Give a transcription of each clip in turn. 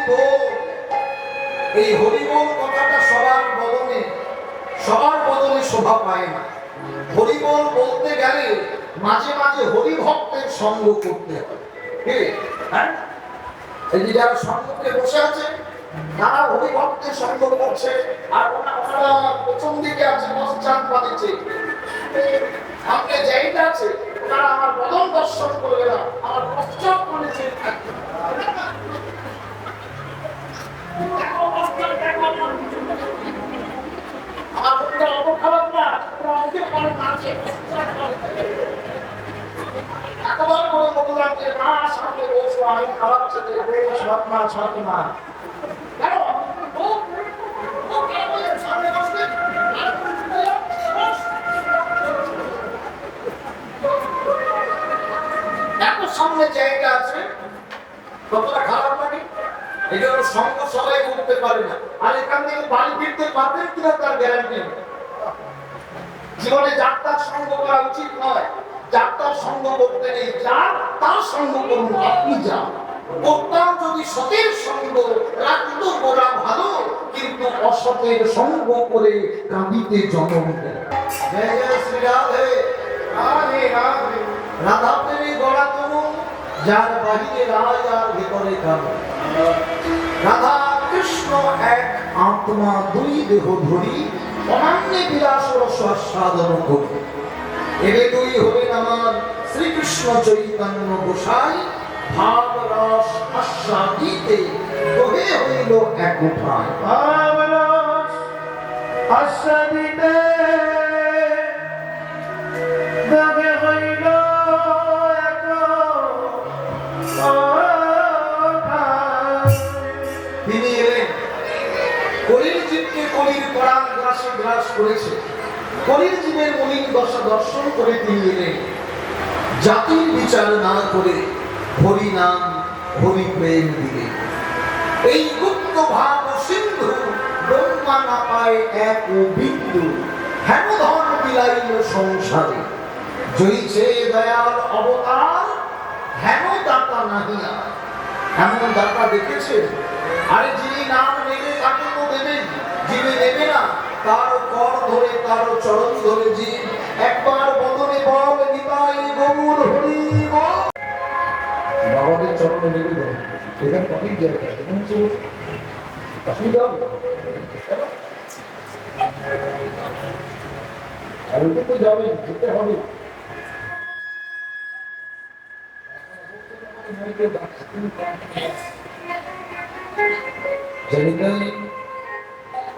বল। এই হরি বল কথাটা সবার বদনে শোভা পায় না। হরি বল বলতে গেলে মাঝে মাঝে হরি ভক্তের সঙ্গ করতে হয়। হ্যাঁ, এই যে যারা সঙ্গে বসে আছে তারা হরি ভক্তের সঙ্গ করছে, আর ওনারা প্রথম দিকে আছে পশ্চাৎ পাচ্ছে, সামনে যেইটা আছে ওনারা আমার বদন দর্শন করবে না, আমার পশ্চাৎ করেছে। আমার মনটা অত খারাপ না, আমাকে মনে আছে এতবার করে বললাম যে না সামনে বসো, আমি খারাপ ছেলে সৎ মা কেন সামনে বসতে এত সামনে জায়গা আছে, কতটা খারাপ লাগে। এই জন্য সঙ্গ সবাই করতে পারে না। আর এখান থেকে বাড়ি ফিরতে পারবেন কিনা তার গ্যারান্টি নেই। জীবনে যার তার সঙ্গ করা উচিত নয়। যার তার সঙ্গ করতে নেই, যার তার সঙ্গ করুন, আপনি যান। করতাম যদি সতের সঙ্গ রাখতো গোড়া ভালো, কিন্তু অসতের সঙ্গ করে কাঁদিতে জন্ম দেয়। জয় জয় শ্রী রাধে রাধে রাধে। রাধা প্রেমী গড়া তরুণ, যার বাহিরে রাজ আর ভেতরে কারণ। রাধা কৃষ্ণ এক আত্মা, দুই দেহ ধরি, অনান্যে বিলাস রস আস্বাদন করি। এবে দুই হলেন আমার শ্রীকৃষ্ণ চৈতন্য গোসাই, ভাব রস আস্বাদিতে দোহে হইল এক উপায়। ভাব রস আস্বাদিতে দোহে হইল এক উপায়। তিনি এলেন, কলির জীবকে কলির পরাণ গ্রাসে গ্রাস করেছে। কলির জীবের মলিন দশা দর্শন করে তিনি এলেন, জাতির বিচার না করে হরি নাম হরি প্রেম দিলে। এই গুপ্ত ভাব সিন্ধু ব্রহ্মা না পায় এক বিন্দু, হেমধন বিলাইল সংসারে। জয়ীছে দয়াল অবতার, হেমদাতা নাহিয়া। এমন দাতা দেখেছে? আরে যিনি নাম নেবে তাকে তো দেবেন, যিনি নেবে না তার কর ধরে, তার চরণ ধরে জীব একবার বদনে বল নিতাই গৌর হরি বল। বাবাদের চরণে লেগে দেয়, এখানে অনেক জায়গা, এখানে তো অসুবিধা হবে। আর ওটা তো যাবে, যেতে হবে।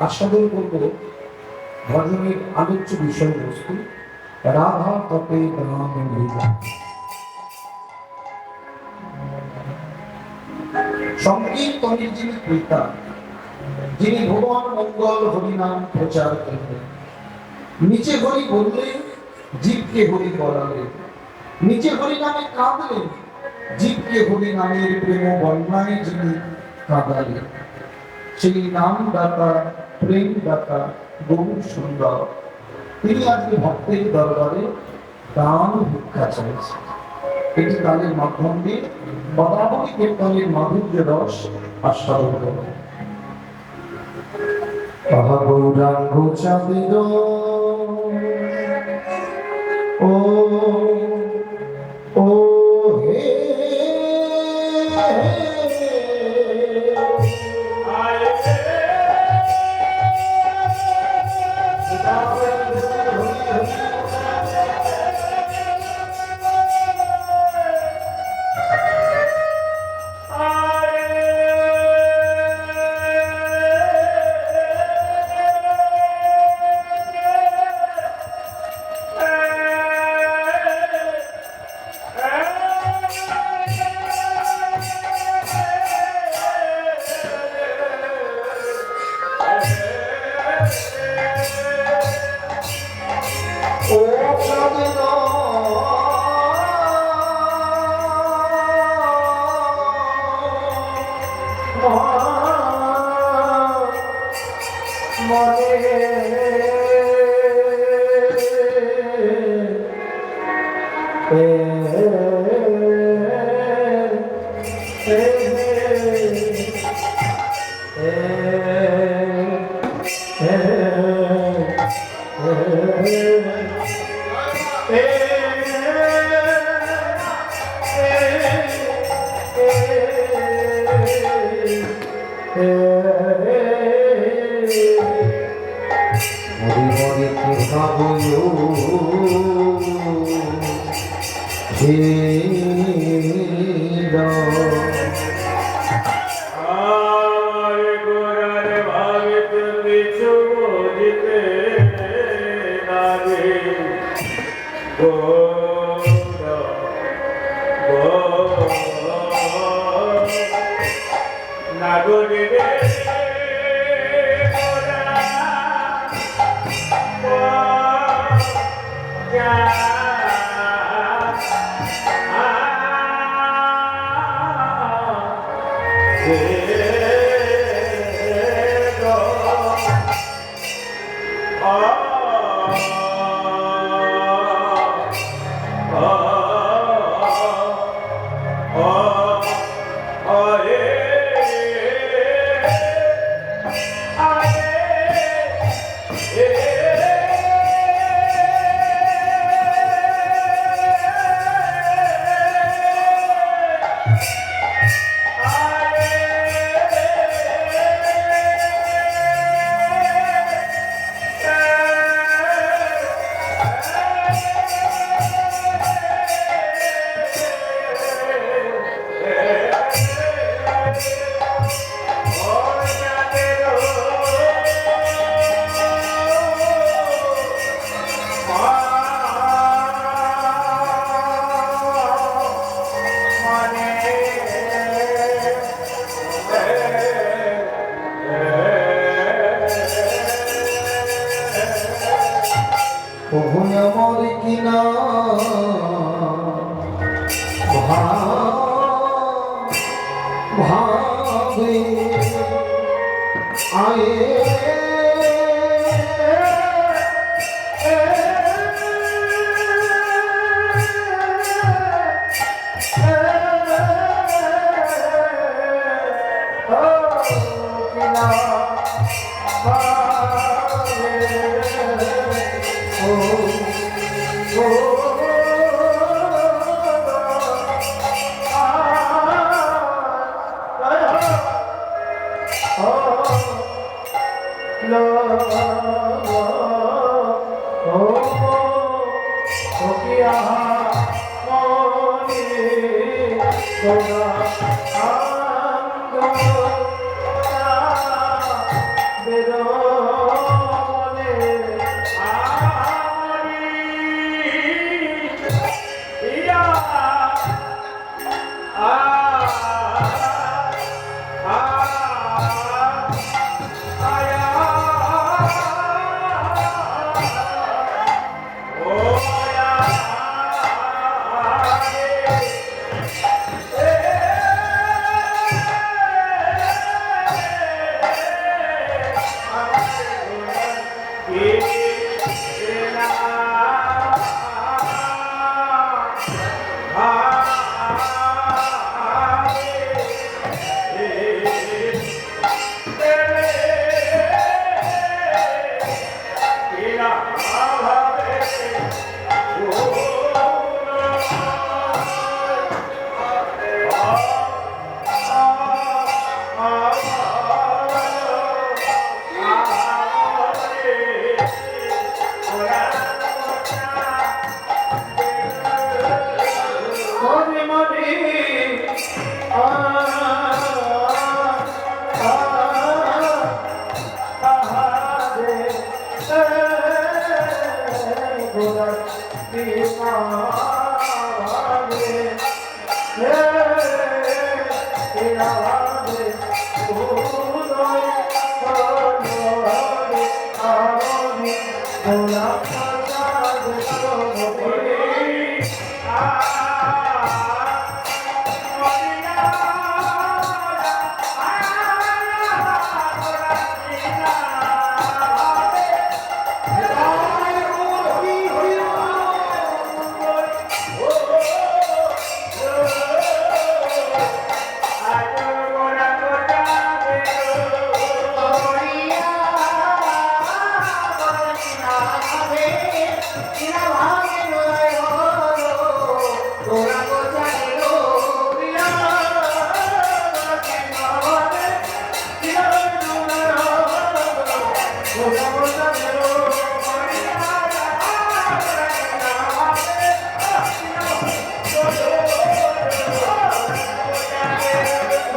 আস্বাদন করব ভজনের আলোচ্য বিষয়বস্তু রাধা তপে রাম লীলা। সংকীর্তনের যিনি পিতা, যিনি ভুবন মঙ্গল হরিনাম প্রচার করলেন। নিচে হরি বললেন, জীবকে হরি বলালেন। নিচে হরি নামে কাঁদলেন, জীবকে হরি নামের প্রেম বন্যায় যিনি কাঁদালেন। সেই নাম দাতা, প্রেম দাতা, গৌর সুন্দর, তিনি আজকে ভক্তের দরবারে দান ভিক্ষা চাইছেন। এটি তাদের মাধ্যম দিয়ে পদাবলী কীর্তনের মাধুর্য রস আস্বাদন করবে। গৌরাঙ্গ চাঁদের ও ও হে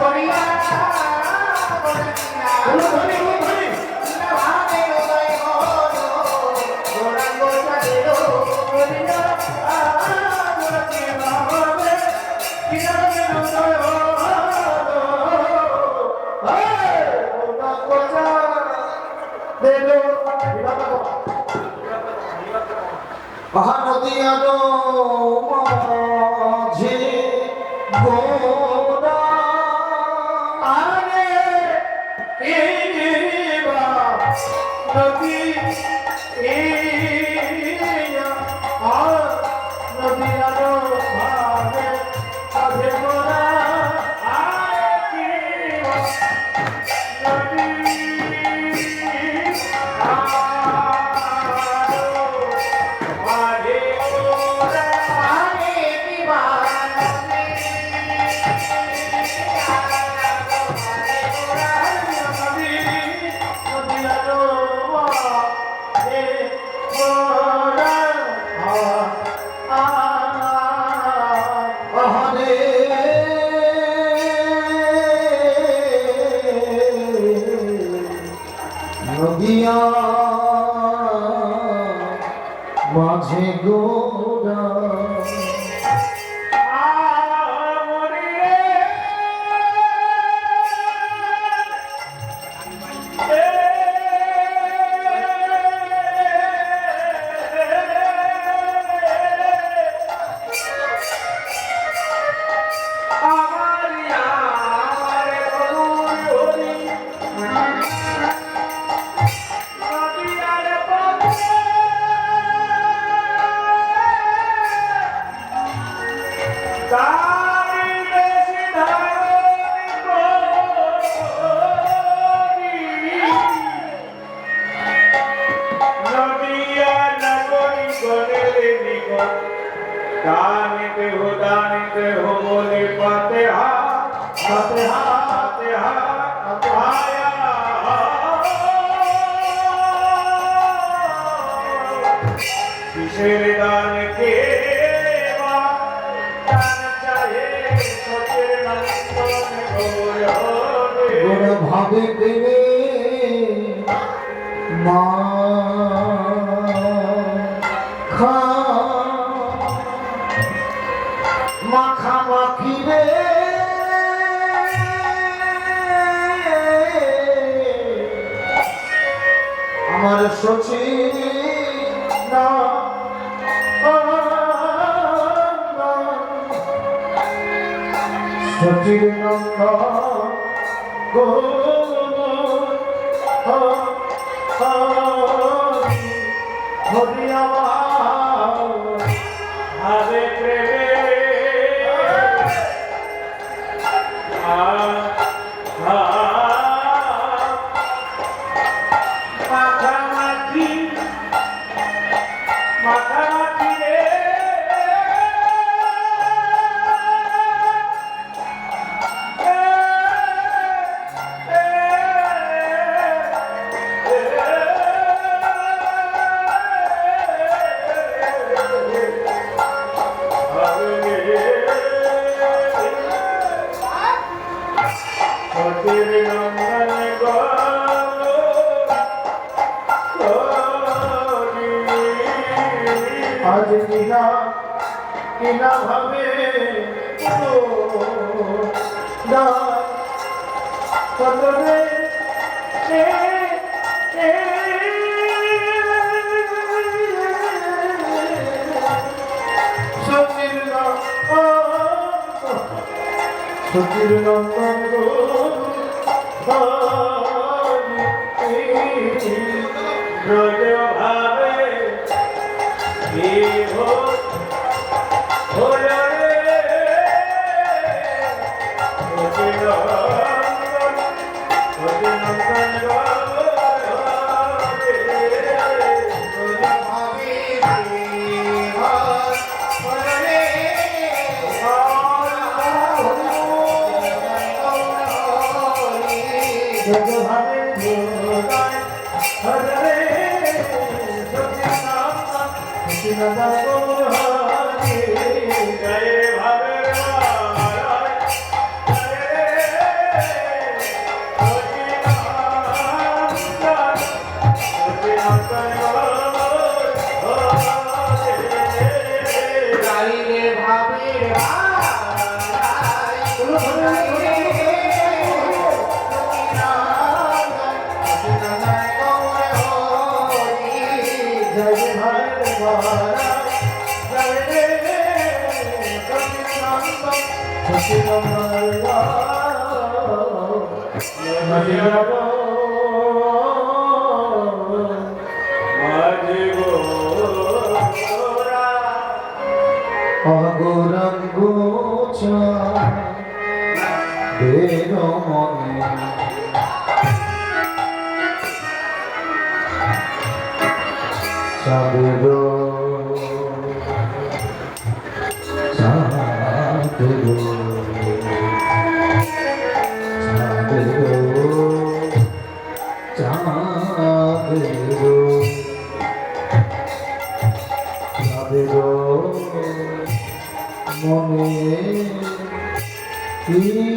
করিয়া বলে কিনা ভাবে উদয় হলো গৌরাঙ্গ চাঁদের করিল আগুনকে ভাবে কিনা উদয় হলো গৌরাঙ্গ চাঁদের নদিয়ার মাঝে গোরা আরে নদী নদীর ভাবে সাধে গোরা নদিয়া মাঝে গোরা दानिते हो बोले फतेहा फतेहा फतेहा आया किशोर दान के दान चाहे सचेर नंदन गोरा ভাবে প্রেমে মা মাখামাখি রে আমার সচি না সচির নন্দ হরি আমার हरे আজ কিনা কিনা ভাবে কদরে সচির নন্দন রোজ ভাবে जय भावे অগরঙ্গোচা বেরমণি চাঁদের চাঁদের চাঁদের চাঁদের মনে কি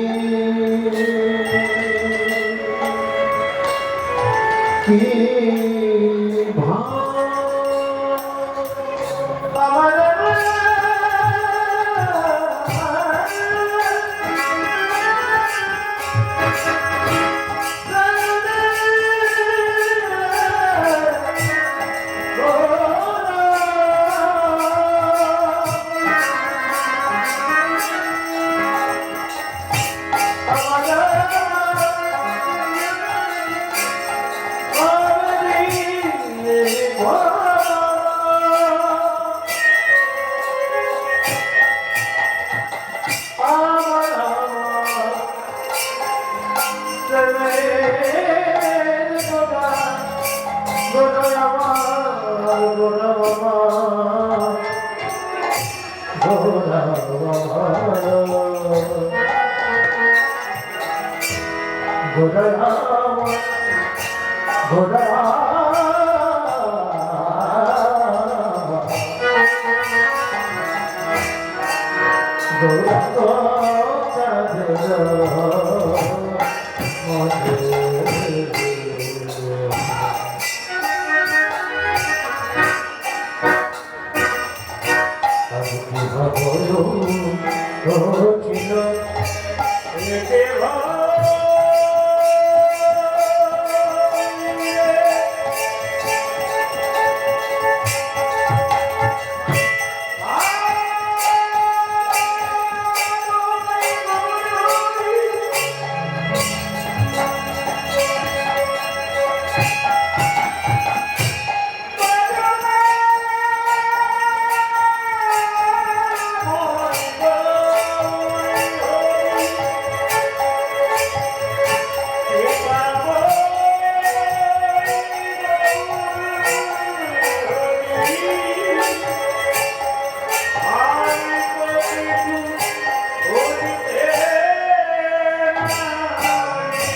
মাঝে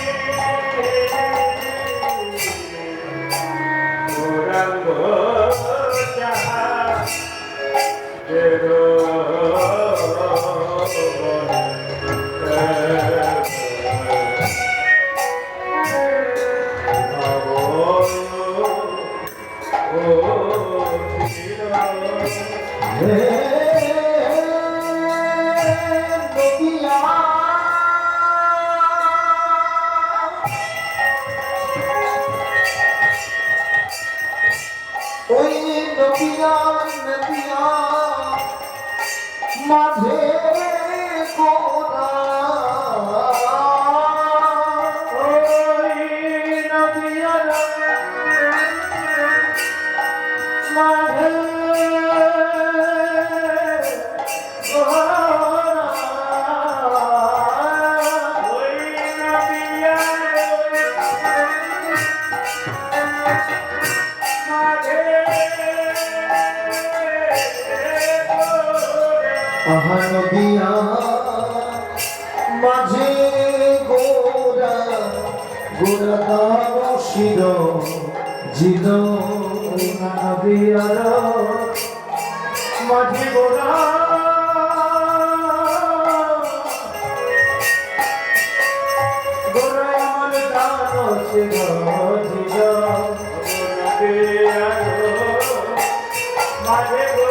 কোরা ওই নদিয়ার মাঝে নদিয়া মাঝে গোরা গোরা দাম শির জিল নদিয়ার মাঝে গোরা গোরা আমার দান শির জিল নদিয়ার মাঝে গোরা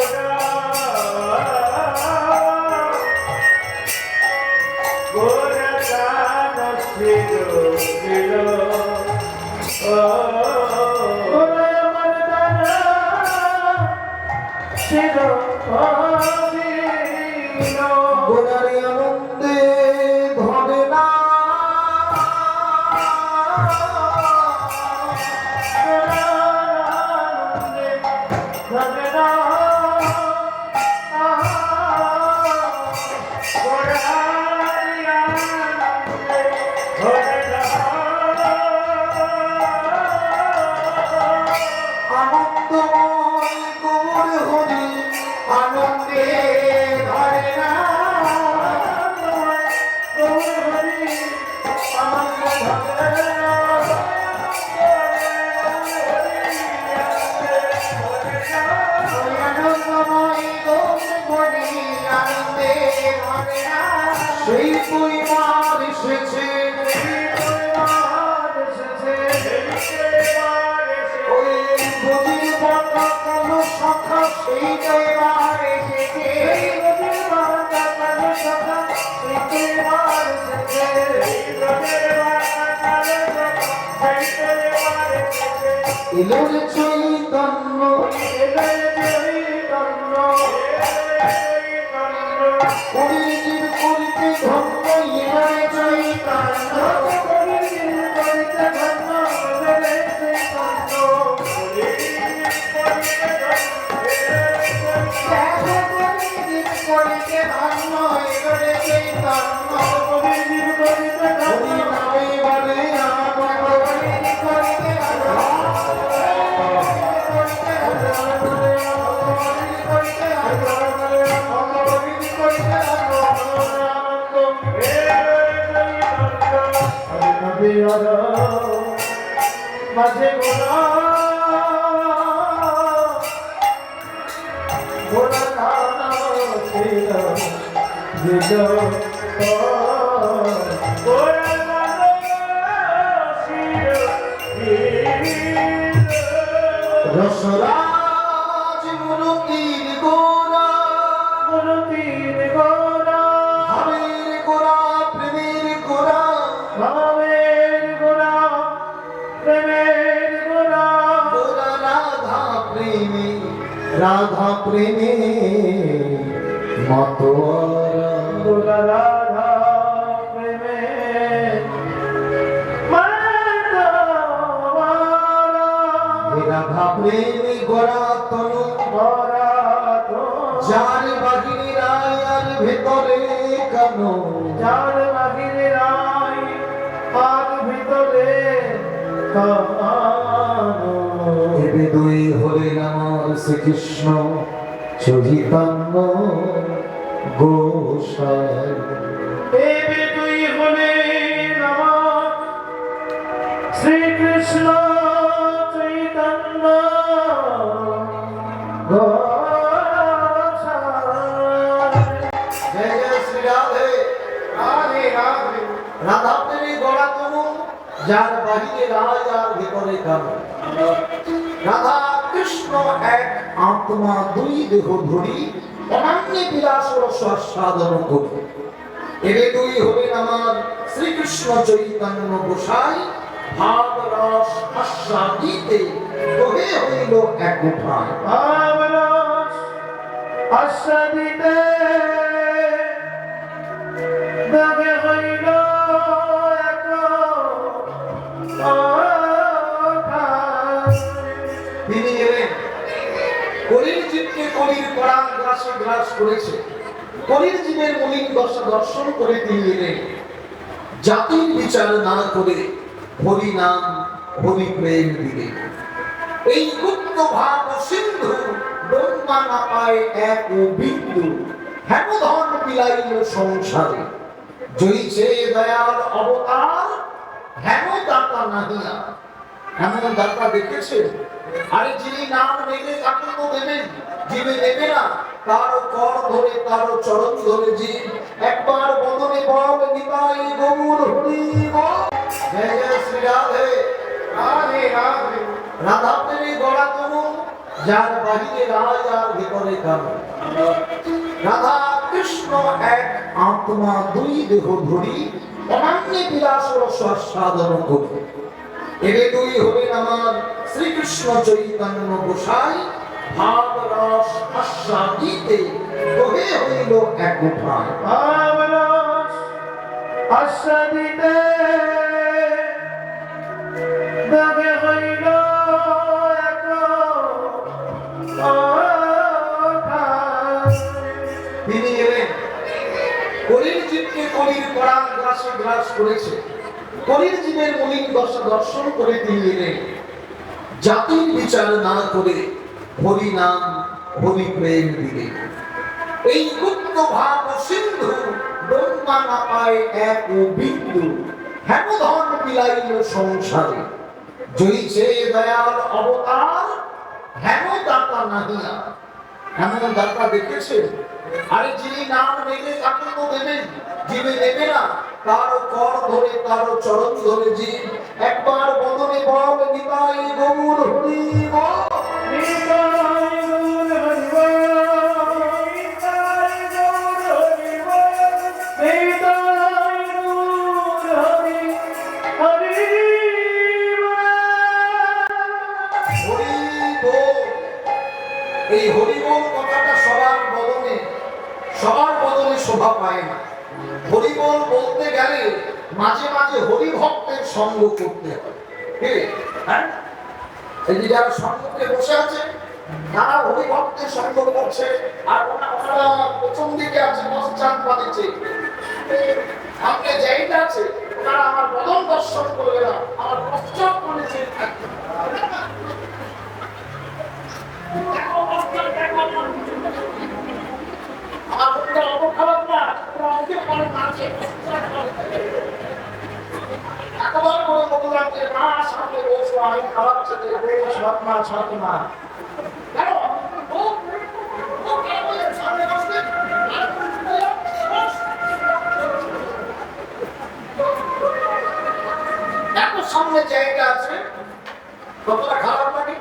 গোলারি আনন্দে এলো রে চৈতন্য কবির জীব করিতে ধন্য এলো রে চৈতন্য দেখো কবির জীব করিতে ধন্য এলো রে চৈতন্য হরি নামে বলে আমার কবির করিতে মাঝে গোলা গোলা কানা ছিল দিল গোলা কানা ছিল রসরাজ মুরতির গোরা মূর্তির গোলা ভাবের গোরা প্রেমের গোরা ভাবের গোলা প্রেমের গোলা গোরা রাধা প্রেমে মতোয়ারা গোলা রাধা প্রেমে রাধা প্রেমে গোরা তনু যার বাহিনী রায়ার ভেতরে কানো যার বাহিরে রাই আর ভিতরে কানো এবে দুই হলেন আমার শ্রীকৃষ্ণ চৈতন্য গোসাই দেবে তুই হলেন আমার শ্রীকৃষ্ণ চৈতন্য জয় জয় শ্রী রাধে রাধে রাধে রাধা প্রেমী গড়া তনু যার বাহিরে রায় আর ভেতরে কানো রাধা কৃষ্ণ এক আত্মা দুই দেহ ধরি অনান্য বিলাস রস আস্বাদন করি এবে দুই হলেন আমার শ্রীকৃষ্ণ চৈতন্য গোসাই ভাব রস আস্বাদিতে তোহে হইল এক উপায় ভাবরস আস্বাদিতে দবে হইল এক তিনি এলেন কলির জীবকে কলির পরাণ গ্রাসে গ্রাস করেছে কলির জীবের মলিন দশা দর্শন করে তিনি এলেন জাতির বিচার না করে হরি নাম হরি প্রেম দিলে এই গুপ্ত ভাব সিন্ধু ব্রহ্মা না পায় এক বিন্দু হেমধন বিলাইল সংসারে জয়ীছে দয়াল অবতার হেমদাতা নাহিয়া হেমদাতা দেখেছে আরে যিনি নাম নেবে তাকে তো দেবেন যিনি নেবে না তার কর ধরে তার চরণ ধরে জীব একবার বদনে বল নিতাই গৌর হরি বল জয় জয় শ্রী রাধে রাধে রাধে রাধা প্রেমী গড়া তনু যার বাহিরে রায় আর ভেতরে কানো রাধা কৃষ্ণ এক আত্মা দুই দেহ ধরি অনান্য বিলাস রস আস্বাদন করি এবে দুই হলেন আমার শ্রীকৃষ্ণ চৈতন্য গোসাই ভাব রস আস্বাদিতে তোহে হইল এক উপায় ভাবরস আস্বাদিতে দবে হইল এক তিনি এলেন কলির জীবকে কলির পরাণ গ্রাসে গ্রাস করেছে কলির জীবের মলিন দশা দর্শন করে তিনি এলেন জাতির বিচার না করে হরি নাম হরি প্রেম দিলে এই গুপ্ত ভাব সিন্ধু ব্রহ্মা না পায় এক বিন্দু হেমধন বিলাইল সংসারে জয়ীছে দয়াল অবতার হেমদাতা নাহিয়া হেমদাতা দেখেছে আরে যিনি নাম নেবে তাকে তো দেবেন যিনি নেবে না তার কর ধরে তার চরণ ধরে জীব একবার বদনে বল নিতাই গৌর হরি বল নিতাই গৌর হরি বল নিতাই গৌর হরি বল নিতাই গৌর হরি হরি বল এই হরিবোল কথাটা সবার বদনে শোভা পায় না। হরিবোল বলতে গেলে মাঝে মাঝে হরিভক্তের সঙ্গ করতে হয়। হ্যাঁ, এই যে যারা সম্মুখে বসে আছে তারা হরিভক্তের সঙ্গ করছে, আর ওনারা প্রথম দিকে আছে পশ্চাৎ পাচ্ছে, সামনে জায়গা আছে, ওনারা আমার বদন দর্শন করবে না, আমার পশ্চাৎ করেছে। সামনে জায়গা আছে, কতটা খারাপ লাগে।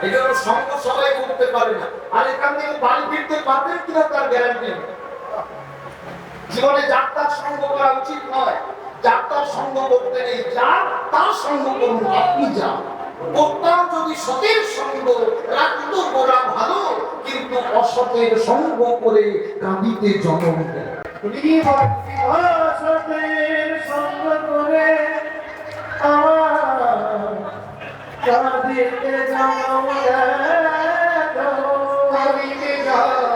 এই জন্য সঙ্গ সবাই করতে পারে না, আর এখান থেকে বাড়ি ফিরতে পারবেন কিনা তার গ্যারান্টি নেই। জীবনে যাত্রার সঙ্গ করা উচিত নয়, যাত্রার সঙ্গ করতে নেই, যার তার সঙ্গ করুন, আপনি যান। করতাম যদি সতের সঙ্গ রাখতো গোড়া ভালো, কিন্তু অসতের সঙ্গ করে কাঁদিতে জন্ম দেয়। সতের সঙ্গ করে আমার কাঁদিতে জন্ম কাঁদিতে জন্ম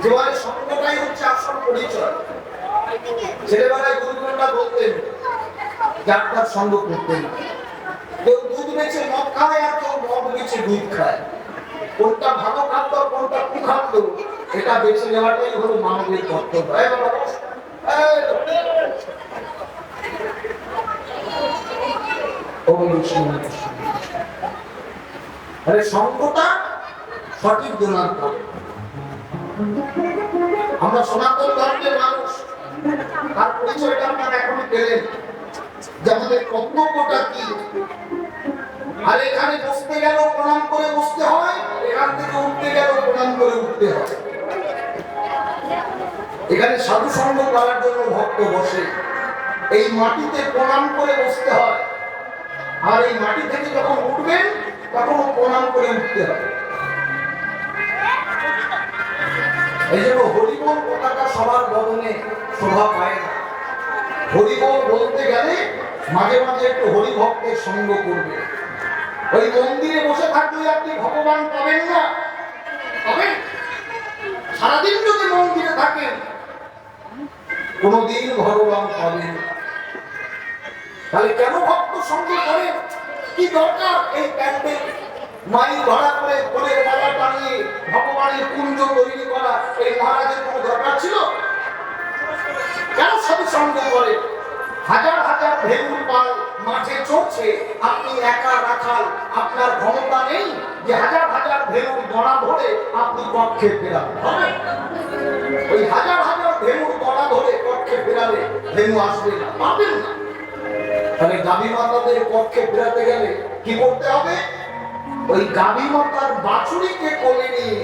জীবনের সঙ্গটাই হচ্ছে আসল পরিচয়। ছেলেবেলায় গুরুজনরা বলতেন যাত্রার সঙ্গ করতেন, কেউ দুধ বেছে মদ খায় আর কেউ মদ বেছে দুধ খায়। কোনটা ভালো খাদ্য কোনটা কুখাদ্য এটা বেছে নেওয়াটাই হলো মানবের কর্তব্য। সঙ্গটা সঠিক জনার। আমরা সনাতন ধর্মের মানুষ, তার পরিচয়টা আপনারা এখনই পেলেন যে আমাদের কর্তব্যটা কি। আর এখানে বসতে গেল প্রণাম করে বসতে হয়, এখান থেকে উঠতে গেল প্রণাম করে উঠতে হয়। এখানে সাধু সঙ্গ করার জন্য ভক্ত বসে, এই মাটিতে প্রণাম করে বসতে হয়, আর এই মাটি থেকে যখন উঠবেন তখন প্রণাম করে উঠতে হয়। এই জন্য হরিবোল কথাটা সবার বদনে শোভা পায় না। হরিবোল বলতে গেলে মাঝে মাঝে একটু হরিভক্তের সঙ্গ করবে। ওই মন্দিরে বসে থাকলে আপনি ভগবান পাবেন না, পাবেন। সারাদিন যদি মন্দিরে থাকেন কোনদিন ভগবান পাবেন। তাহলে কেন ভক্ত সঙ্গ করেন? কি দরকার এই প্যান্ডেল মাইক ভাড়া করে ফুলের মালা টানিয়ে ভগবানের কুঞ্জ তৈরি করা? এই মহারাজের কোনো দরকার ছিল? কেন সাধু সঙ্গ করে? হাজার হাজার ভেলুর পাল মাঠে চড়ছে, আপনি একা রাখাল, আপনার ক্ষমতা নেই যে হাজার হাজার ভেলুর দড়া ধরে আপনি কক্ষে ফেরাবেন। হবে? ওই হাজার হাজার ভেলুর দড়া ধরে কক্ষে ফেরালে ভেলু আসবে না, পাবেন না। তাহলে গাভী মাতাদের কক্ষে ফেরাতে গেলে কি করতে হবে? ওই গাভী মাতার বাছুরিকে কোলে নিয়ে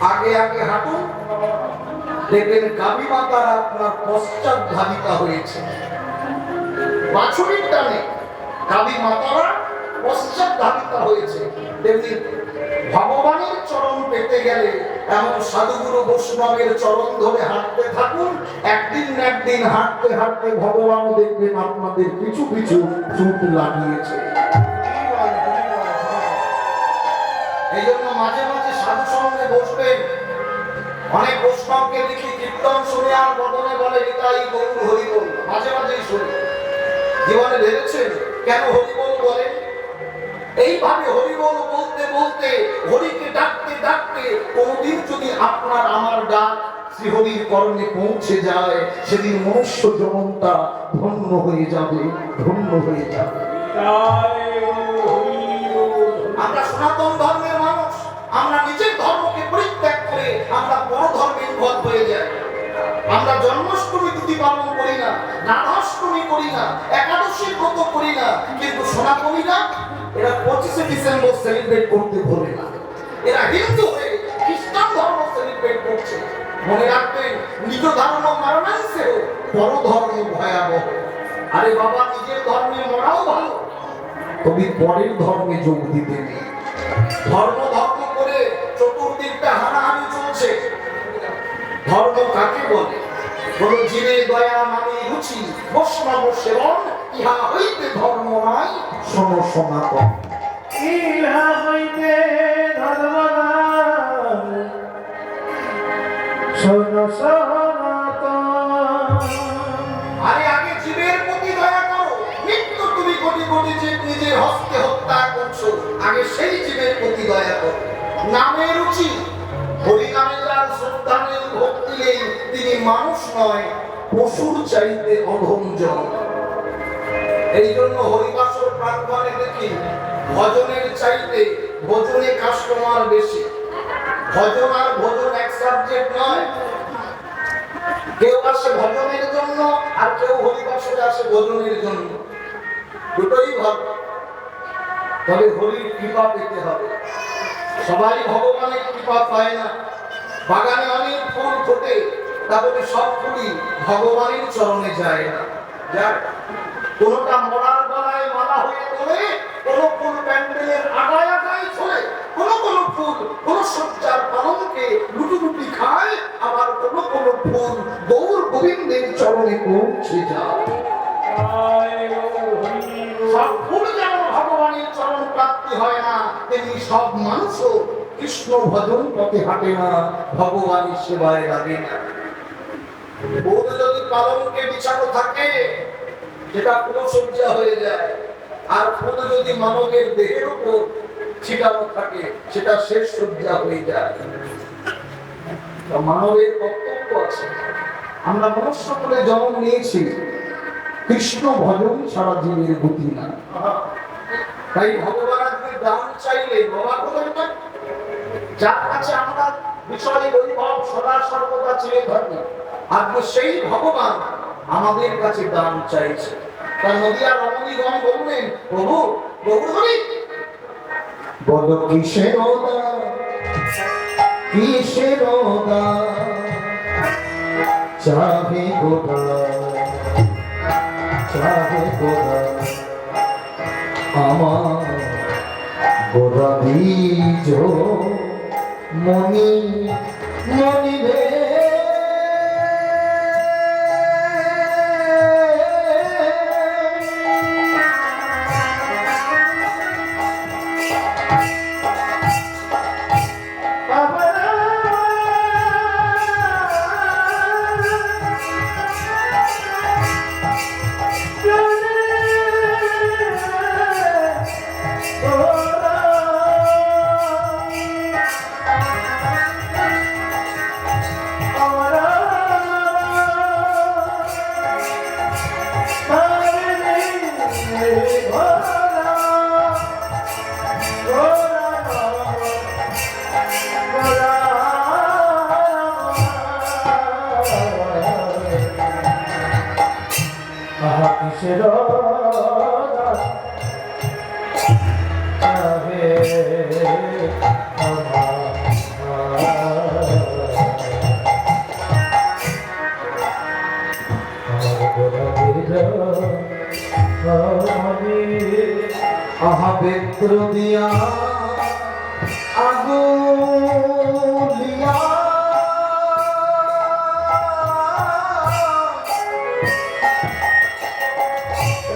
আগে আগে হাঁটুন, দেখবেন গাভী মাতার আপনার পশ্চাৎ ধাবিতা হয়েছে। বাছুরির টানে গাভী মাতারা পশ্চাৎ ধাবিতা হয়েছে। তেমনি ভগবানের চরণ পেতে গেলে এমন সাধুগুরু বৈষ্ণবের চরণ ধরে হাঁটতে থাকুন। একদিন না একদিন হাঁটতে হাঁটতে ভগবান দেখবেন আপনাদের পিছু পিছু চোট লাগিয়েছে। এই জন্য মাঝে মাঝে সাধু সঙ্গে বসবেন। অনেক বৈষ্ণবকে দেখি কীর্তন শুনে আর বদনে বলে নিতাই গৌর হরি বল, মাঝে মাঝেই শুনি। জীবনে ভেবেছেন কেন হরি বল বলেন? এইভাবে হরি বল বলতে বলতে, হরিকে ডাকতে ডাকতে কোনদিন যদি আপনার আমার ডাক শ্রীহরির কর্ণে পৌঁছে যায়, সেদিন মনুষ্য জীবনটা ধন্য হয়ে যাবে, ধন্য হয়ে যাবে। আমরা সনাতন ধর্মের মানুষ, আমরা নিজের ধর্মকে পরিত্যাগ করে আমরা বড় ধর্মে ইনভলভ হয়ে যাই। আমরা জন্মাষ্টমী তিথি পালন করি না, রাধাষ্টমী করি না, একাদশীর ব্রত করি না, কিন্তু সনাতনীরা এরা 25শে ডিসেম্বর সেলিব্রেট করতে ভোলে না। এরা হিন্দু হয়ে খ্রিস্টান ধর্ম সেলিব্রেট করছে। মনে রাখবেন, নিজ ধর্ম মারণাংশেও পর ধর্ম ভয়াবহ। আরে বাবা, নিজের ধর্মে মরাও ভালো, তবে পরের ধর্মে যোগ দিতে নেই। ধর্ম ধর্ম করে চতুর্দিকটা হানাহানি চলছে। ধর্ম কাকে বলে? বলো, জীবে দয়া নামে রুচি, বৈষ্ণব সেবন, ইহা হইতে ধর্ম নাই, শোনো সনাতন। ইহা হইতে ধর্ম নাই, শোনো সনাতন। আরে আগে জীবের প্রতি দয়া করো। নিত্য তুমি কোটি কোটি জীব নিজের হস্তে হত্যা করছো, আগে সেই জীবের প্রতি দয়া করো। নামে রুচি, হরি নামে যার শ্রদ্ধা নেই, ভক্তি নেই, তিনি মানুষ নয়, পশুর চাইতে অধম জন। এই জন্য হরিবাসর প্রাঙ্গণে দেখি ভজনের চাইতে ভজনে কাস্টমার বেশি। ভজন আর ভোজন এক সাবজেক্ট নয়। কেউ আসে ভজনের জন্য, আর কেউ হরিবাসরে আসে ভজনের জন্য, দুটোই ভালো। তবে হরির কৃপা পেতে হবে। সবাই ভগবানের কৃপা পায় না। বাগানে অনেক ফুল ফোটে, তারপরে সব ফুলই ভগবানের চরণে যায় না। যায় কোনটা মরার গলায় মালা হয়ে তোলে, কোন ফুল প্যান্ডেলের আগায় আগায় চলে, কোন কোন ফুল কোন সজ্জার পালনকে লুটুলুটি খায়, আবার কোন কোন ফুল গৌর গোবিন্দের চরণে পৌঁছে যায়। সব ফুল যেমন ভগবানের চরণ প্রাপ্তি হয় না, তেমনি সব মানুষও কৃষ্ণ ভজন পথে হাঁটে না, ভগবানের সেবায় লাগে না। ফুল যদি পালনকে বিছানো থাকে, সেটা ফুলসজ্জা হয়ে যায়। আর ফুল যদি মানবের দেহের উপর ছিটানো থাকে, সেটা শেষ সজ্জা হয়ে যায়। মানবের কর্তব্য আছে। আমরা মনুষ্য করে জন্ম নিয়েছি, কৃষ্ণ ভজন ছাড়া জীবের গতি না। তাই ভগবান আজকে দান চাইলে বাবা করবেন না। যার কাছে আমরা বিষয় বৈভব সদা সর্বদা চেয়ে থাকি, আজকে সেই ভগবান আমাদের কাছে দান চাইছে। তার নদিয়া রমণীগণ বললেন, প্রভু প্রভু হরি বলো কিসের দান, কিসের দান চাহে গোদা, চাহে গোদা আমার গোদা বীজ মনি মনি রে। আহাবেত্র দিয়া আগুলিয়া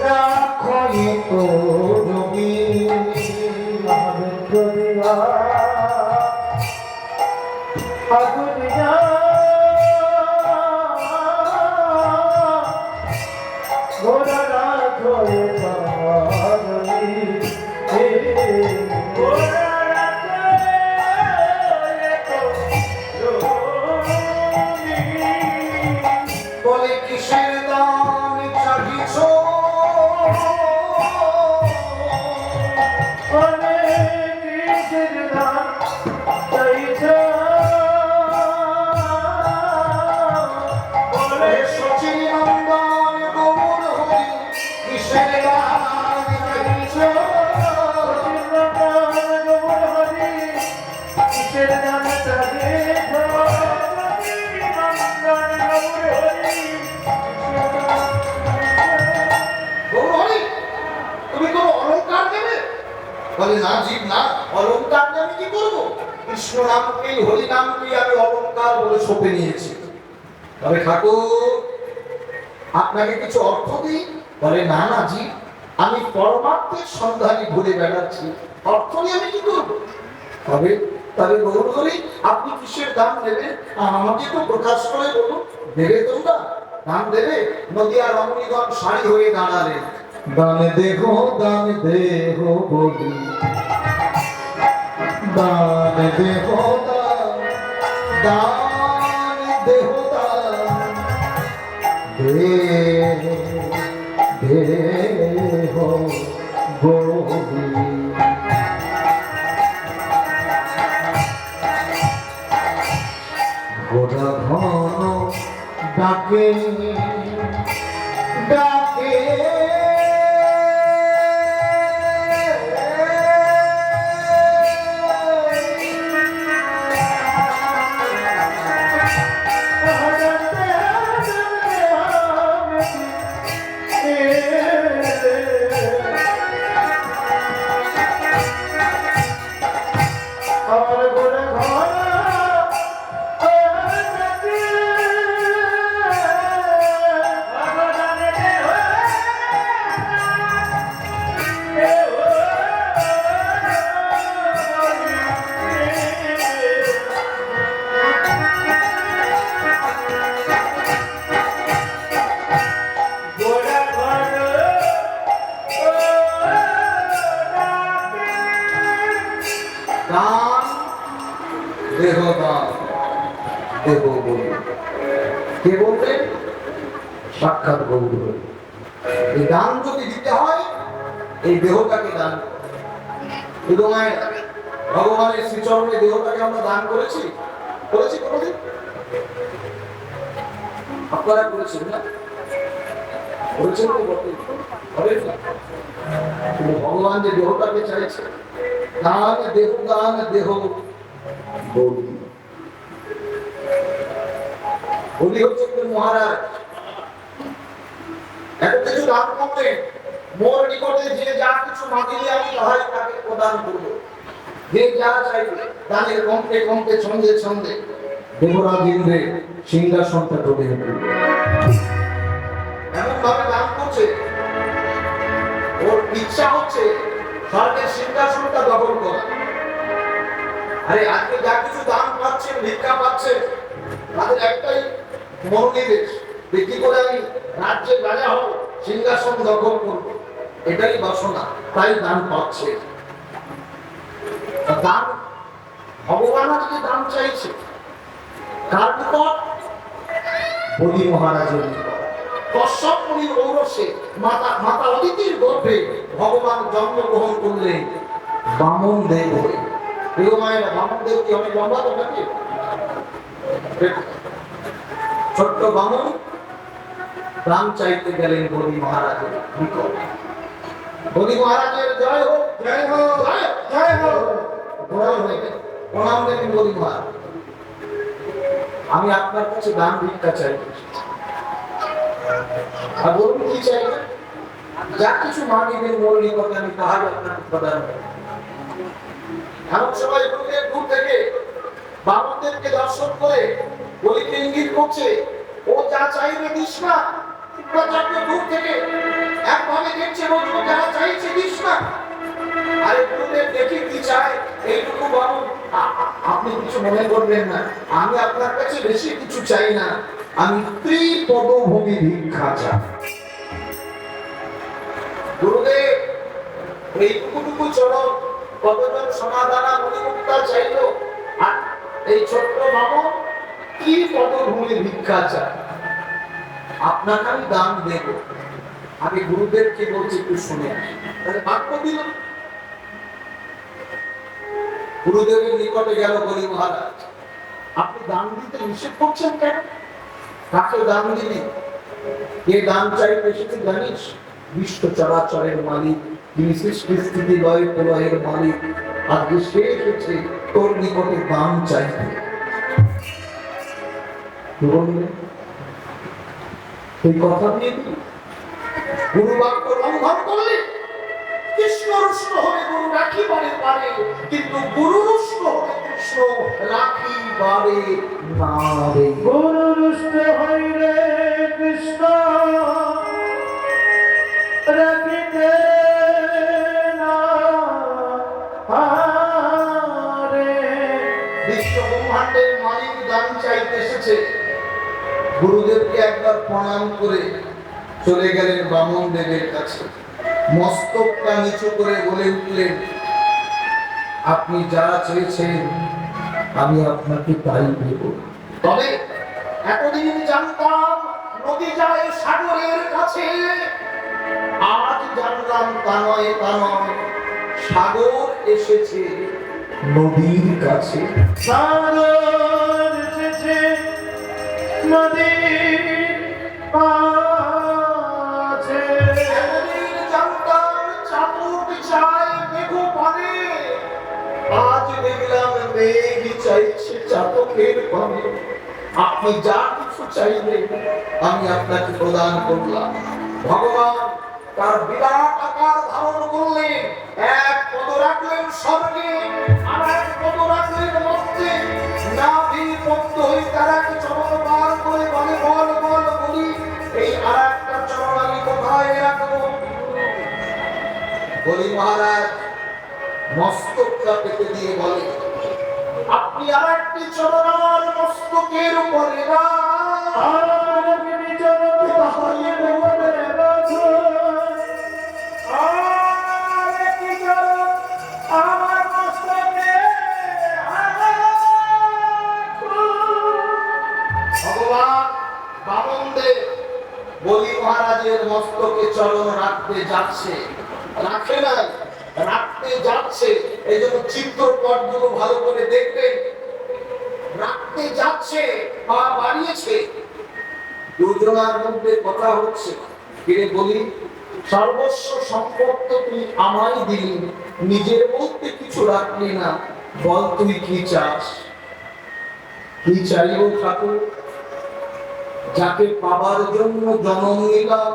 রাখো তো রবি আহাবেত্র দিয়া হয়ে পারি বলে কিসের দাম চাহিছ বলে শচী নন্দন গৌর হরি কিসের দাম চাহিছ গৌর হরি তুমি কোনো অলংকার দেবে? বলে না জীব না, অলংকার দিয়ে আমি কি করবো? কৃষ্ণ নামকেই হরি নামকেই আমি অলংকার বলে সঁপে নিয়েছি। তবে ঠাকুর আপনাকে কিছু অর্থ দিই? বলে না না জি, আমি পরমাত্মের সন্ধানে ঘুরে বেড়াচ্ছি, অর্থ নিয়ে আমি কি করবো? তবে তবে গৌর হরি আপনি কিসের দাম দেবেন আমাকে তো প্রকাশ করে বলুন। দেবে তোমরা? দাম দেবে? নদিয়া রমণীগণ শাড়ি হয়ে দাঁড়ালে, দান দেহ বলি, দান দেহ দান দেহ দেহ বলি। গোড়া ঘন ডাকে ডাকে দান দেহ দান দেহ বলি। কে বলবেন? সাক্ষাৎ গৌর হরি। এই দান যদি দিতে হয় এই দেহটাকে দান হৃদয় ভগবানের শ্রীচরণে দেহটাকে আমরা দান করেছি করেছি কোনোদিন? আপনারা করেছেন না? করেছেন তো বটে, হবে না? কিন্তু ভগবান যে দেহটাকে চাইছে, দান দেহ বলি। বলি হচ্ছে মহারাজ এত কিছু দান করলেন, মোর নিকটে যে যা কিছু মাগিলে আমি তাহাই তাকে প্রদান করব। যে যা চাইবে দানের কমতে কমতে ছন্দে ছন্দে দেবরাজ ইন্দ্রে সিংহাসনটা টোলে এমন ভাবে দান করছে, ওর ইচ্ছা হচ্ছে স্বর্গের সিংহাসনটা দখল করা। আরে আজকে যা কিছু দান পাচ্ছেন, ভিক্ষা পাচ্ছেন, তাদের একটাই মনোনিবেশ, কি করে আমি রাজ্যের রাজা হব, সিংহাসন দখল করব, এটাই বাসনা, তাই দান পাচ্ছে। দান ভগবান আজকে দান চাইছে কার নিকট? বলি মহারাজের নিকট। কশ্যপ মুনির ঔরসে মাতা অদিতির গর্ভে ভগবান জন্মগ্রহণ করলেন বামন দেব হয়ে। প্রিয় মায়েরা, বামন দেব কি অনেক লম্বা তো নাকি? ছোট্ট বামন দান চাইতে গেলেন বলি মহারাজের নিকট। বলি মহারাজের জয় হোক, জয় হোক, জয় হোক, প্রণাম দেবেন বলি মহারাজ। আমি আপনার কাছে দান ভিক্ষা চাই। আর বলুন কি চাইবেন? যা কিছু মাগিবেন মোর নিকটে আমি তাহাই আপনাকে প্রদান করব। এমন সময় দূর থেকে বামনদেরকে দর্শন করে বলিকে ইঙ্গিত করছে, ও যা চাইবে দিস না। দূর থেকে একভাবে দেখছে, বলবো যা চাইছে দিস না। আরে গুরুদেব দেখি কি চায় এইটুকু বলুন, আপনি কিছু মনে করবেন না, আমি আপনার কাছে বেশি কিছু চাই না, আমি ত্রিপদভূমি ভিক্ষা চাই। গুরুদেব এইটুকুটুকু চলো, কতজন সমাধানা মণিমুক্তা চাইলো, আর এই ছোট্ট বাবু কি পদভূমি ভিক্ষা চায়, আপনাকে আমি দান দেব। আমি গুরুদেবকে বলছি একটু শুনে আসি। তাহলে বাক্য দিল। গুরুদেবের নিকটে গেল বলি, মহারাজ আপনি দান দিতে নিষেধ করছেন কেন? কাকে দান দিবি? কে দান চাইতে এসেছে জানিস? বিশ্ব চরাচরের মালিক, তিনি সৃষ্টি স্থিতি লয় প্রলয়ের মালিক। আজকে সে এসেছে তোর নিকটে দান চাইতে। এই কথা দিয়ে দিল, গুরু বাক্য লঙ্ঘন করলে কৃষ্ণ রুষ্ট হলে গুরু রাখি বারে পারে, কিন্তু গুরু রুষ্ট হলে কৃষ্ণ রাখি বারে না রে। গুরু রুষ্ট হইলে কৃষ্ণ রাখিতে না পারে। বিশ্ব ব্রহ্মাণ্ডের মালিক দান চাইতে এসেছে। গুরুদেবকে একবার প্রণাম করে চলে গেলেন বামন দেবের কাছে। মস্তকটা নিচু করে বলে উঠলেন, আপনি যা চেয়েছেন আমি আপনাকে তাই দেব। তবে এতদিন জানতাম নদী যায় সাগরের কাছে, আজ জানলাম তা নয়, তা নয়, সাগর এসেছে নদীর কাছে। সাগর এসেছে নদীর কাছে। এতদিন জানতাম চাতক চাই মেঘ পানে, আজ দেখলাম মেঘ চাইছে চাতকের পানে। আপনি যা কিছু চাইবেন আমি আপনাকে প্রদান করলাম। ভগবান তার বিরাট আকার ধারণ করলেন, এক পদ রাখলেন স্বর্গে, আর এক পদ রাখলেন মর্তে। নাভির মধ্য হয়ে তার এক চরণ বার করে বলে, বল বল বলি, এই আর একটা চরণ আমি কোথায় রাখবো? বলি মহারাজ মস্তকটা পেতে দিয়ে বলে, আপনি আর একটি চরণ আমার মস্তকের উপরে না, আর একটি চরণ তাহার উপরে রাখো। আর একটি চরণ আমার মস্তকে রাখো। ভগবান বামন দেব বলি মহারাজের মস্তকে চরণ রাখতে যাচ্ছে, রাখে নাই, রাখতে যাচ্ছে। এই জন্য চিত্রপটগুলো ভালো করে দেখবেন। রাখতে যাচ্ছে, পা বাড়িয়েছে, দুজনার মধ্যে কথা হচ্ছে। ফিরে বলি, সর্বস্ব সম্পদ তো তুই আমায় দিলি, নিজের মধ্যে কিছু রাখলি না, বল তুই কি চাস? কি চাইব ঠাকুর? যাকে পাবার জন্য জন্ম নিলাম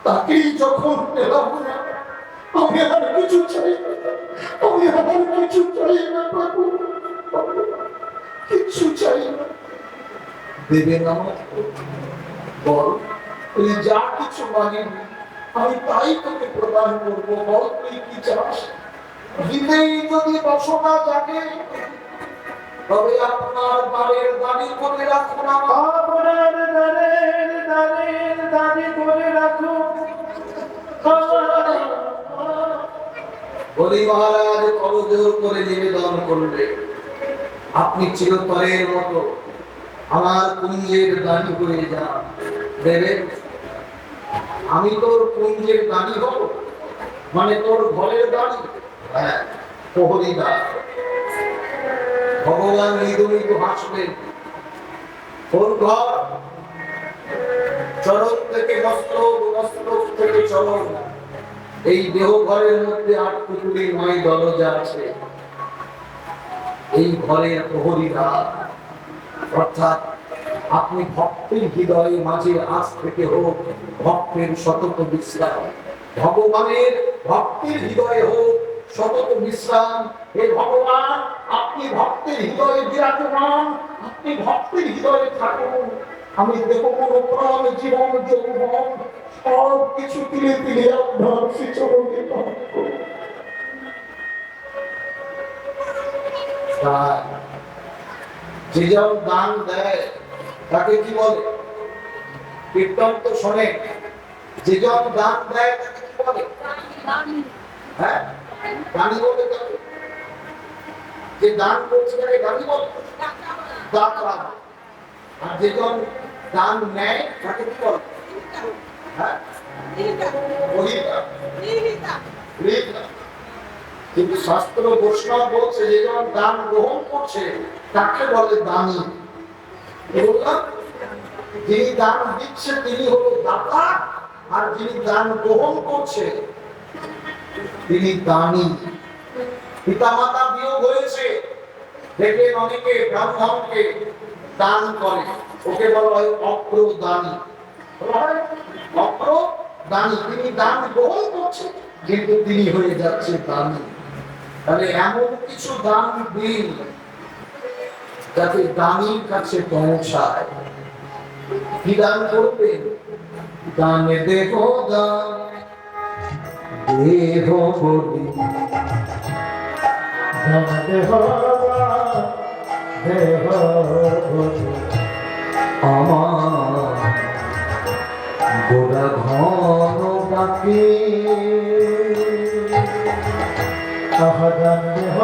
তাকেই যখন পেলাম না, আমি আর কিছু চাই না, আমি আর কিছু চাই না ঠাকুর, কিছু চাই না। দেবে না বল, তুই যা কিছু মানেন আমি তাই তোকে প্রদান করবো, বল তুই কি চাস? দিলেই যদি বাসনা জাগে তবে আপনার দ্বারের দাবি করে রাখুন, আপনার দ্বারের দাবি করে রাখো। বলি মহারাজ করজোর করে নিবেদন করবে, আপনি চিরতরের মতো আমার কুঞ্জের দানি হয়ে যান। দেবে? আমি তোর কুঞ্জের দানি হব, মানে তোর ঘরের দানি? হ্যাঁ, প্রহরীদার। ভগবান মৃদু মৃদু হাসবেন। কোন ঘর? চরণ থেকে মস্তক, মস্তক থেকে চরণ। এই দেহ ঘরের মধ্যে ৮ পুতুলি ৯ দরজা আছে। এই ঘরের প্রহরীদার, অর্থাৎ আপনি ভক্তের হৃদয়ে মাঝে আজ থেকে হোক ভক্তের সতত বিশ্রাম, ভগবানের ভক্তের হৃদয়ে হোক সতত বিশ্রাম। হে ভগবান, আপনি ভক্তের হৃদয়ে বিরাজমান, আপনি ভক্তের হৃদয়ে থাকুন। আমি দেহ মন প্রাণ জীবন যৌবন সব কিছু তিলে তিলে আপনার শ্রীচরণে দান করব। যে যেমন দান দেয় তাকে কি বলে? কীর্তন তো শোনে। যে যেমন দান দেয় তাকে কি বলে? হ্যাঁ, দানি বলে কাকে? যে দান করছে তাকে দানি বলে? দাতা। আর যেজন দান নেয় তাকে কি বলে? হ্যাঁ, গ্রহীতা। গ্রহীতা। কিন্তু শাস্ত্র বৈষ্ণব বলছে যেজন দান গ্রহণ করছে তাকে বলে দানী। বললাম যিনি দান দিচ্ছে তিনি হলো দাতা, আর যিনি দান গ্রহণ করছে তিনি দানী। পিতামাতা বিয়োগ হয়েছে, দেখবেন অনেকে ব্রাহ্মণকে দান করে, ওকে বলা হয় অপ্রদানী। অপ্রদানী, তিনি দান গ্রহণ করছে কিন্তু তিনি হয়ে যাচ্ছে দানী। তাহলে এমন কিছু দান দিন যাতে দানীর কাছে পৌঁছায়। কি দান করবেন? দানে দেহ দান, দেহ বলি দেহ দেহ আমার গোড়া ঘন ডাকে আহাদান দেহ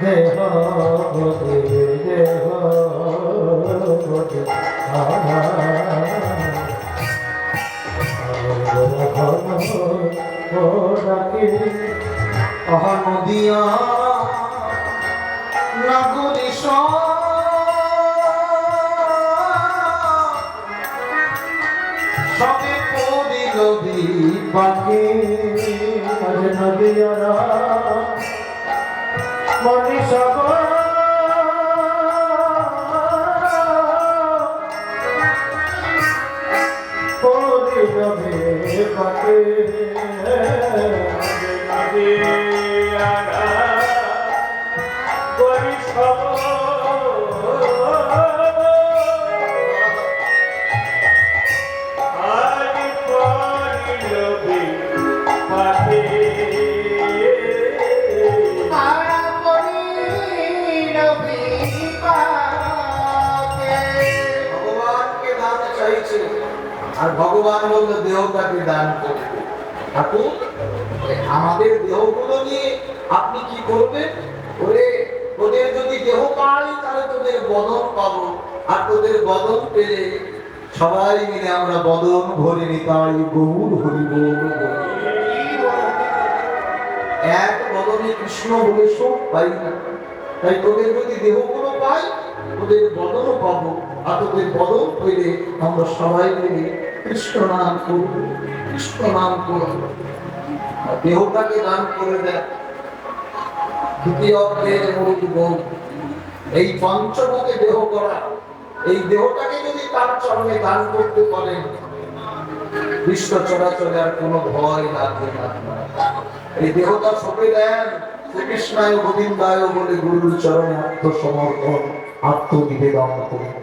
দেহ দেহ নদিয়া নাগরী সবে পড়িল বিপাকে নদিয়ারা মনীষব পড়িল বিপাকে নদিয়ারা মনীষব ভগবানকে দান চাইছে, আর ভগবান বললো দেহটাকে দান করবে। ঠাকুর আমাদের দেহগুলো নিয়ে আপনি কি করবেন? ওরে তোদের যদি দেহ পাই তাহলে তোদের বদন পাবো, আর তোদের বদন পেলে সবাই মিলে আমরা বদন ভরে নিতাই গৌর হরি বল। এক বদনে কৃষ্ণ বলে শোক পাই না, তাই তোদের যদি দেহগুলো পাই তোদের বদনও পাবো, আর তোদের বদন পেলে আমরা সবাই মিলে কৃষ্ণ নাম করবো, কৃষ্ণ নাম করবো। দেহটাকে দান করে দেয়। দ্বিতীয় অধ্যায়ের মূল গুণ এই পঞ্চমকে দেহ করা। এই দেহটাকে যদি তার চরণে দান করতে পারেন বিশ্ব চরাচরে আর কোনো ভয় লাগবে না। এই দেহটা সঁপে দেন শ্রীকৃষ্ণায় গোবিন্দায় বলে গুরুর চরণে আত্মসমর্পণ, আত্মনিবেদন করুন।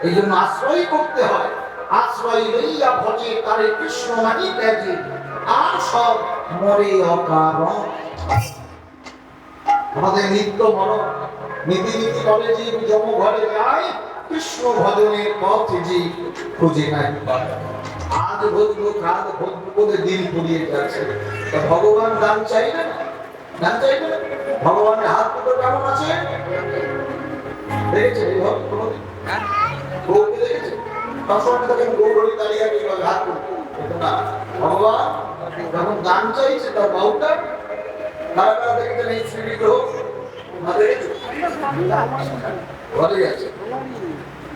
এই জন্য আশ্রয় করতে হয়। আশ্রয় লইয়া ভজে তারে কৃষ্ণ নাহি ত্যাজে, আর সব মরে অকারণ। আমাদের নিত্য মরণ নীতি নীতি বলে যে যম ঘরে যায় কৃষ্ণ ভজনের পথ যে খুঁজে নাই পায়। আজ ভজব কাল ভজব বলে দিন পুড়িয়ে যাচ্ছে। তা ভগবান দান চাই না? দান চাই না? ভগবানের হাত দুটো কেমন আছে দেখেছেন? এই ভক্ত কোনদিন গৌরকে দেখেছেন? সবসময় দেখেন গৌরী দাঁড়িয়ে এইভাবে হাত করতে না। ভগবান যখন দান চাইছে তার বাহুটা কারা কারা দেখেছেন? এই শ্রীবিগ্রহ ঘরে আছে।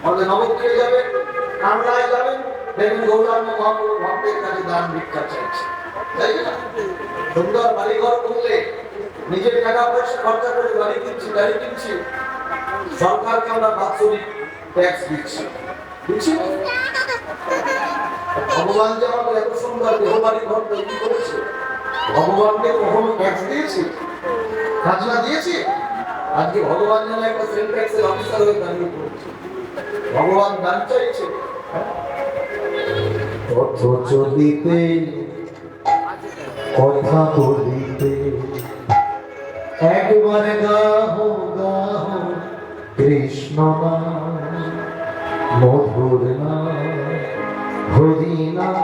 আমাদের নবদ্বীপে যাবেন, কামরায় যাবেন, দেখবেন গৌরাঙ্গ মহাপ্রভু ভক্তের কাছে দান ভিক্ষা চাইছে। তাই না? সুন্দর বাড়িঘর করলে নিজের টাকা পয়সা খরচা করে গাড়ি কিনছি, সরকারকে আমরা বাৎসরিক ট্যাক্স দিচ্ছি। ভগবান যে আমাদের এত সুন্দর দেহ বাড়ি ঘর তৈরি করেছে, ভগবানকে কখনো ট্যাক্স দিয়েছি? খাজনা দিয়েছি? আজকে ভগবান যেন একটা সেল ট্যাক্সের অফিসার হয়ে দাঁড়িয়ে পড়েছে। ভগবান দান চাইছে। অথচ দিতে কথা বলিতে একবার গাহ গাহ কৃষ্ণ নাম, মধুর নাম, হরি নাম।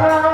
Oh,